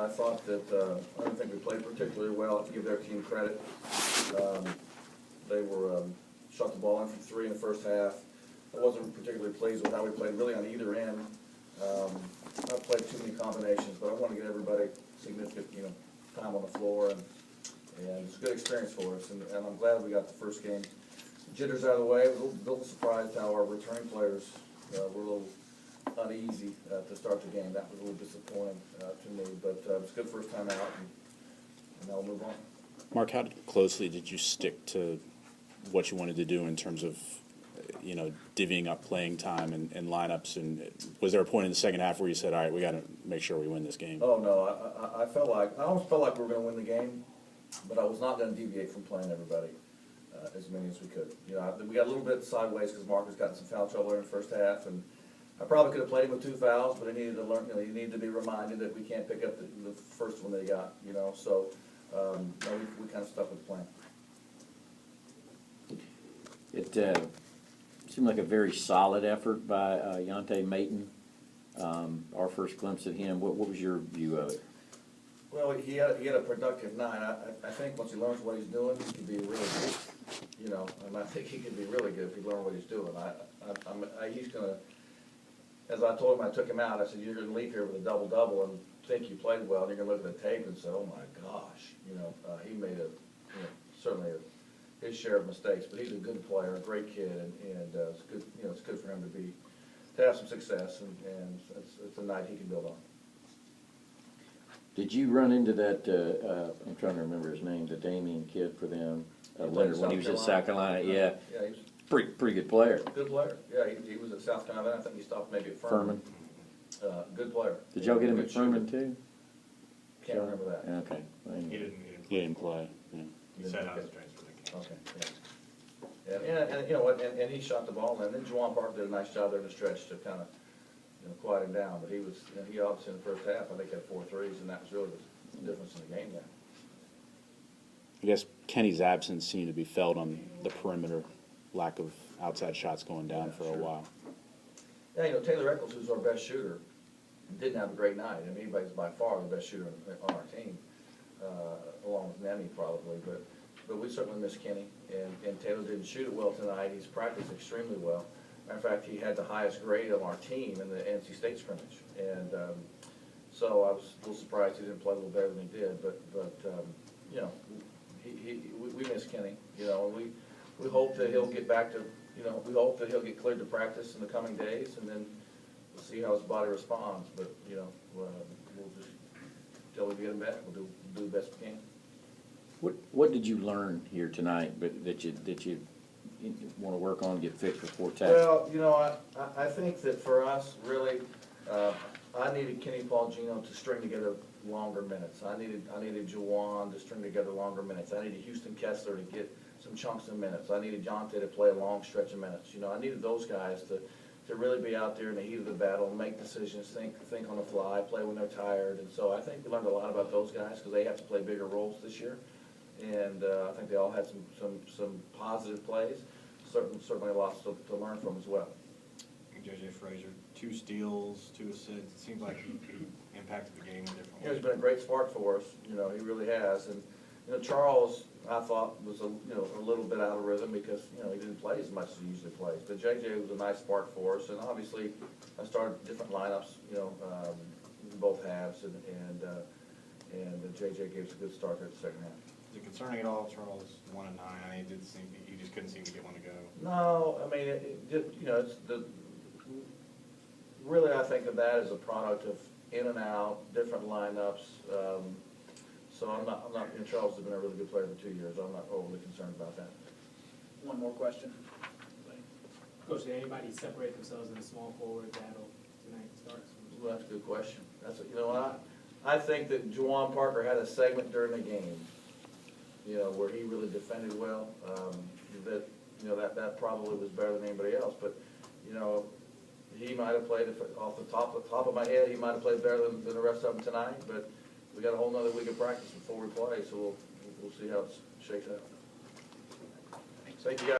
I thought that, I don't think we played particularly well, to give their team credit. They were, shot the ball in from 3 in the first half. I wasn't particularly pleased with how we played really on either end. Not played too many combinations, but I want to get everybody significant, time on the floor, and it's a good experience for us, and I'm glad we got the first game jitters out of the way. I was a little surprised how our returning players were a little uneasy to start the game. That was a little disappointing to me, but it was a good first time out, and now we'll move on. Mark, how closely did you stick to what you wanted to do in terms of, divvying up playing time and lineups? And was there a point in the second half where you said, all right, we got to make sure we win this game? Oh, no, I almost felt like we were going to win the game, but I was not going to deviate from playing everybody as many as we could. We got a little bit sideways because Mark has gotten some foul trouble in the first half, and I probably could have played him with 2 fouls, but I needed to learn, he needed to be reminded that we can't pick up the first one that he got, so we kind of stuck with the plan. It seemed like a very solid effort by Yante Maton. Our first glimpse at him, what was your view of it? Well, he had a productive night. I think once he learns what he's doing, he can be really good. And I think he can be really good if he learns what he's doing. He's going to, as I told him, I took him out, I said, you're going to leave here with a double-double and think you played well, and you're going to look at the tape and say, oh my gosh, he made certainly his share of mistakes, but he's a good player, a great kid, and it's good, it's good for him to have some success, and it's a night he can build on. Did you run into that, I'm trying to remember his name, the Damien kid for them, Leonard, when he was at South Carolina? Yeah, he was pretty good player. Good player, yeah, he was at South Carolina. I think he stopped maybe at Furman. Good player. Did y'all get him at Furman too? Can't remember that. Okay. He didn't play. Yeah. He said I was transferred. Okay, yeah. And you know what, and he shot the ball, and then Juwan Parker did a nice job there in the stretch to kind of, quiet him down, but he was, he obviously in the first half, I think had 4 threes, and that was really the difference in the game there. I guess Kenny's absence seemed to be felt on the perimeter, lack of outside shots going down for a while. Yeah, Taylor Eccles, who's our best shooter, didn't have a great night. I mean, he's by far the best shooter on our team, along with Nemi probably, but we certainly miss Kenny, and Taylor didn't shoot it well tonight. He's practiced extremely well. Matter of fact, he had the highest grade of our team in the NC State scrimmage, and so I was a little surprised he didn't play a little better than he did. But we miss Kenny, and we hope that he'll get back to, we hope that he'll get cleared to practice in the coming days, and then we'll see how his body responds. But we'll just till we get him back, we'll do the best we can. What did you learn here tonight, but that you want to work on, get fixed before tax? Well, I think that for us, really, I needed Kenny Paulino to string together longer minutes. I needed Juwan to string together longer minutes. I needed Houston Kessler to get some chunks of minutes. I needed Jonte to play a long stretch of minutes. I needed those guys to really be out there in the heat of the battle, make decisions, think on the fly, play when they're tired. And so I think we learned a lot about those guys because they have to play bigger roles this year. And I think they all had some positive plays. Certainly lots to learn from as well. J.J. Frazier, 2 steals, 2 assists. It seems like he impacted the game in different ways. He's been a great spark for us. He really has. And Charles, I thought, was a little bit out of rhythm because he didn't play as much as he usually plays. But J.J. was a nice spark for us, and obviously I started different lineups, in both halves, and J.J. gave us a good start there at the second half. Is it concerning at all, Charles? 1 and 9. I mean, you just couldn't seem to get one to go. No, I mean, it's really I think of that as a product of in and out, different lineups. So I'm not. Charles has been a really good player for 2 years. I'm not overly concerned about that. One more question. Coach, did anybody separate themselves in a small forward battle tonight starts? Well, that's a good question. I think that Juwan Parker had a segment during the game, where he really defended well. That probably was better than anybody else. But he might have played off the top of my head. He might have played better than the rest of them tonight. But we got a whole nother week of practice before we play, so we'll see how it shakes out. Thank you, guys.